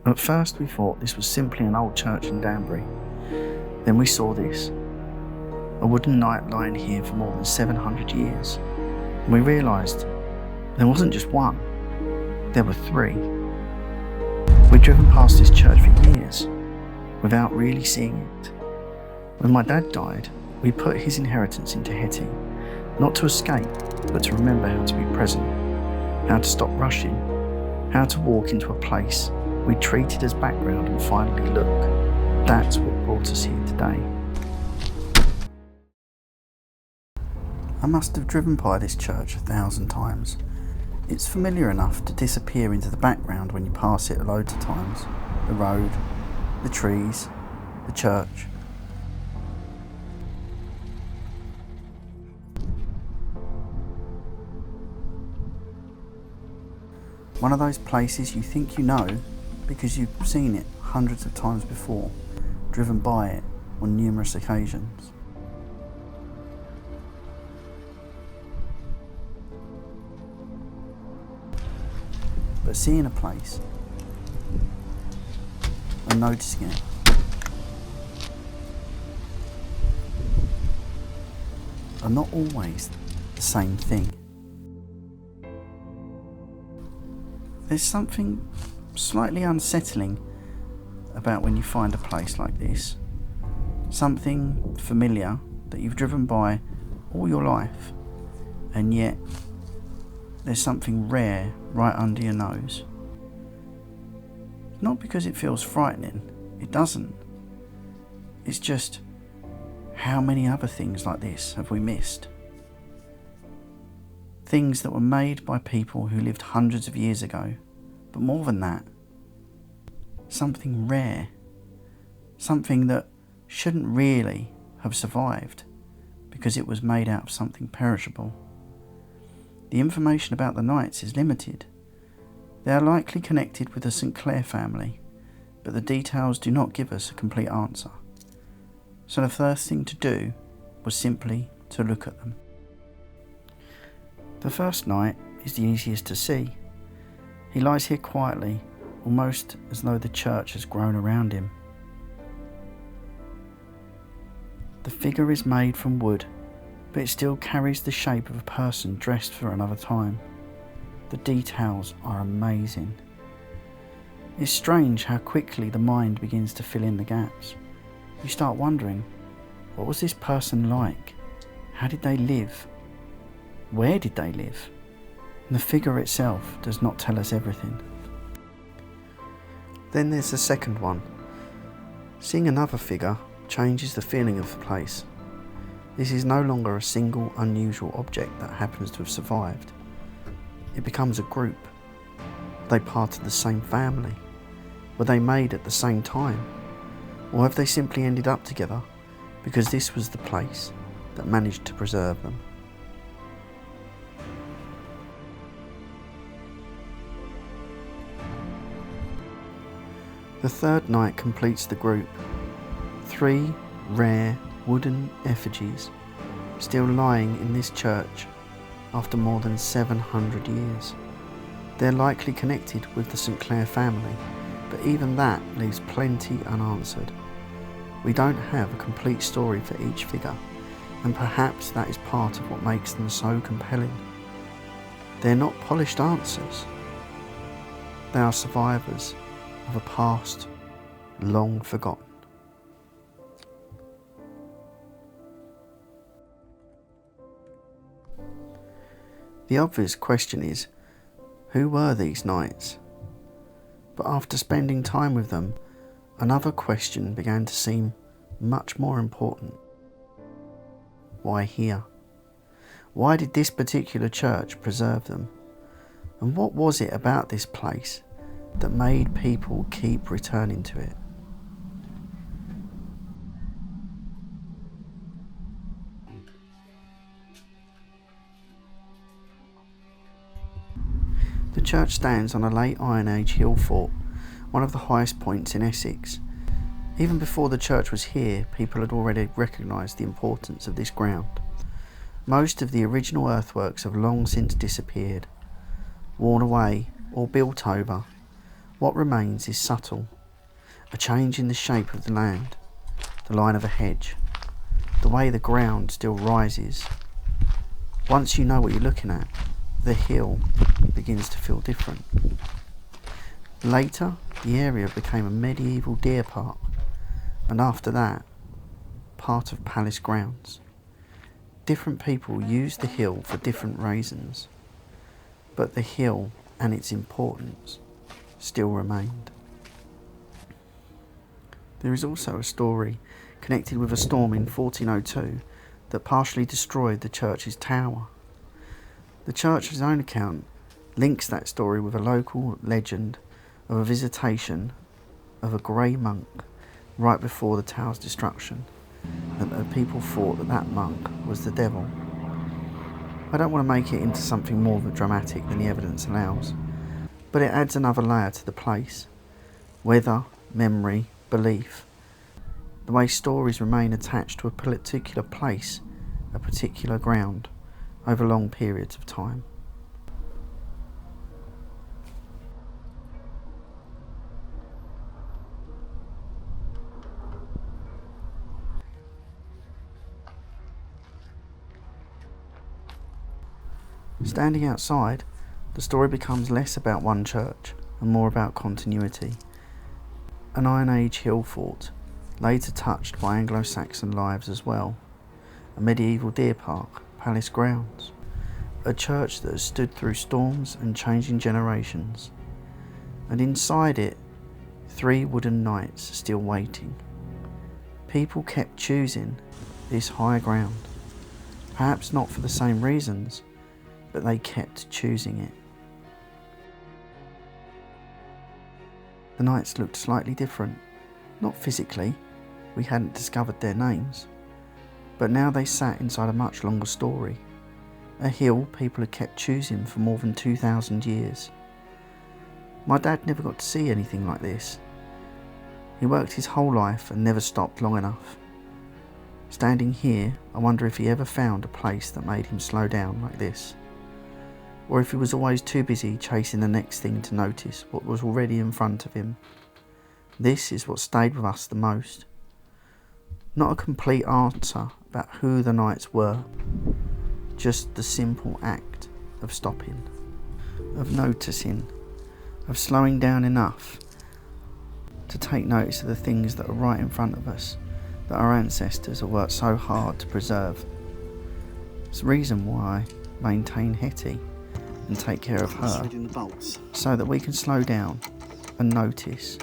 At first we thought this was simply an old church in Danbury. Then we saw this, a wooden knight lying here for more than 700 years. And we realised there wasn't just one, there were three. We'd driven past this church for years without really seeing it. When my dad died, we put his inheritance into Hetty, not to escape, but to remember how to be present, how to stop rushing, how to walk into a place we treated as background and finally look. That's what brought us here today. I must have driven by this church 1,000 times. It's familiar enough to disappear into the background when you pass it loads of times. The road, the trees, the church. One of those places you think you know because you've seen it hundreds of times before, driven by it on numerous occasions. But seeing a place and noticing it are not always the same thing. There's something slightly unsettling about when you find a place like this. Something familiar that you've driven by all your life, and yet there's something rare right under your nose. Not because it feels frightening, it doesn't. It's just, how many other things like this have we missed? Things that were made by people who lived hundreds of years ago, but more than that, something rare, something that shouldn't really have survived because it was made out of something perishable. The information about the knights is limited. They are likely connected with the St Clere family, but the details do not give us a complete answer. So the first thing to do was simply to look at them. The first knight is the easiest to see. He lies here quietly, almost as though the church has grown around him. The figure is made from wood, but it still carries the shape of a person dressed for another time. The details are amazing. It's strange how quickly the mind begins to fill in the gaps. You start wondering, what was this person like? How did they live? Where did they live? And the figure itself does not tell us everything. Then there's the second one. Seeing another figure changes the feeling of the place. This is no longer a single unusual object that happens to have survived. It becomes a group. Are they part of the same family? Were they made at the same time? Or have they simply ended up together because this was the place that managed to preserve them? The third knight completes the group. 3 rare wooden effigies still lying in this church after more than 700 years. They're likely connected with the St Clere family, but even that leaves plenty unanswered. We don't have a complete story for each figure, and perhaps that is part of what makes them so compelling. They're not polished answers. They are survivors of a past long forgotten. The obvious question is, who were these knights? But after spending time with them, another question began to seem much more important. Why here? Why did this particular church preserve them? And what was it about this place that made people keep returning to it? The church stands on a late Iron Age hill fort, one of the highest points in Essex. Even before the church was here, people had already recognised the importance of this ground. Most of the original earthworks have long since disappeared, worn away or built over, What remains is subtle, a change in the shape of the land, the line of a hedge, the way the ground still rises. Once you know what you're looking at, the hill begins to feel different. Later, the area became a medieval deer park, and after that, part of palace grounds. Different people used the hill for different reasons, but the hill and its importance still remained. There is also a story connected with a storm in 1402 that partially destroyed the church's tower. The church's own account links that story with a local legend of a visitation of a grey monk right before the tower's destruction, and the people thought that that monk was the devil. I don't want to make it into something more dramatic than the evidence allows, but it adds another layer to the place. Weather, memory, belief, the way stories remain attached to a particular place, a particular ground, over long periods of time. Standing outside, the story becomes less about one church and more about continuity. An Iron Age hill fort, later touched by Anglo-Saxon lives as well. A medieval deer park, palace grounds. A church that has stood through storms and changing generations. And inside it, 3 wooden knights still waiting. People kept choosing this high ground. Perhaps not for the same reasons, but they kept choosing it. The knights looked slightly different. Not physically, we hadn't discovered their names, but now they sat inside a much longer story. A hill people had kept choosing for more than 2,000 years. My dad never got to see anything like this. He worked his whole life and never stopped long enough. Standing here, I wonder if he ever found a place that made him slow down like this, or if he was always too busy chasing the next thing to notice what was already in front of him. This is what stayed with us the most. Not a complete answer about who the knights were, just the simple act of stopping, of noticing, of slowing down enough to take notice of the things that are right in front of us, that our ancestors have worked so hard to preserve. It's the reason why I maintain Hetty and take care of her, so that we can slow down and notice,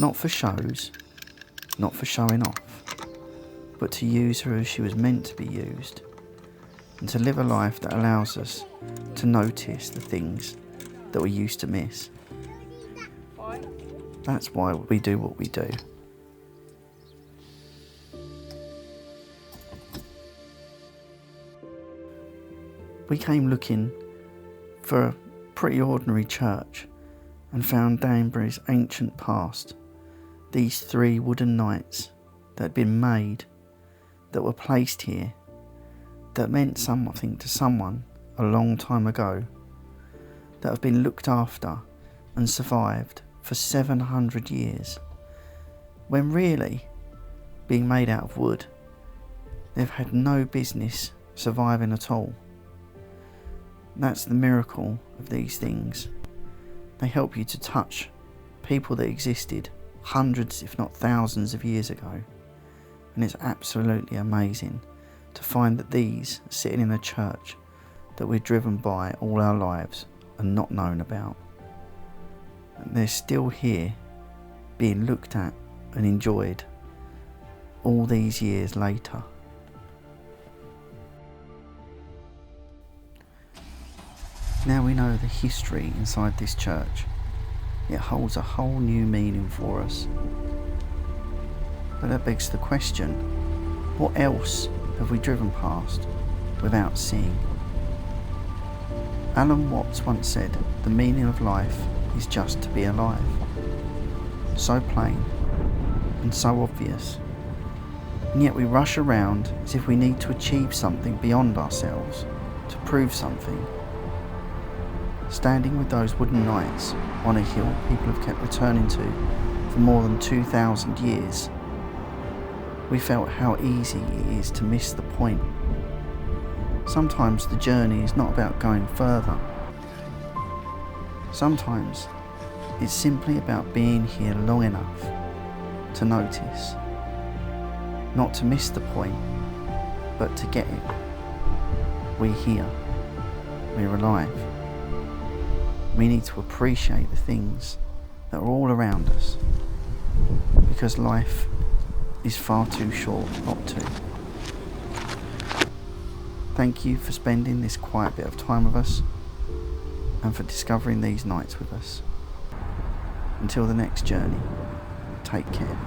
not for shows, not for showing off, but to use her as she was meant to be used, and to live a life that allows us to notice the things that we used to miss. That's why we do what we do. We came looking for a pretty ordinary church and found Danbury's ancient past. These 3 wooden knights that had been made, that were placed here, that meant something to someone a long time ago, that have been looked after and survived for 700 years, when really, being made out of wood, they've had no business surviving at all. That's the miracle of these things. They help you to touch people that existed hundreds if not thousands of years ago, and it's absolutely amazing to find that these are sitting in a church that we're driven by all our lives and not known about. And they're still here, being looked at and enjoyed all these years later. Now we know the history inside this church. It holds a whole new meaning for us. But that begs the question, what else have we driven past without seeing? Alan Watts once said, the meaning of life is just to be alive. So plain and so obvious. And yet we rush around as if we need to achieve something beyond ourselves, to prove something. Standing with those wooden knights on a hill people have kept returning to for more than 2,000 years, we felt how easy it is to miss the point. Sometimes the journey is not about going further. Sometimes it's simply about being here long enough to notice, not to miss the point, but to get it. We're here, we're alive. We need to appreciate the things that are all around us, because life is far too short not to. Thank you for spending this quiet bit of time with us and for discovering these nights with us. Until the next journey, take care.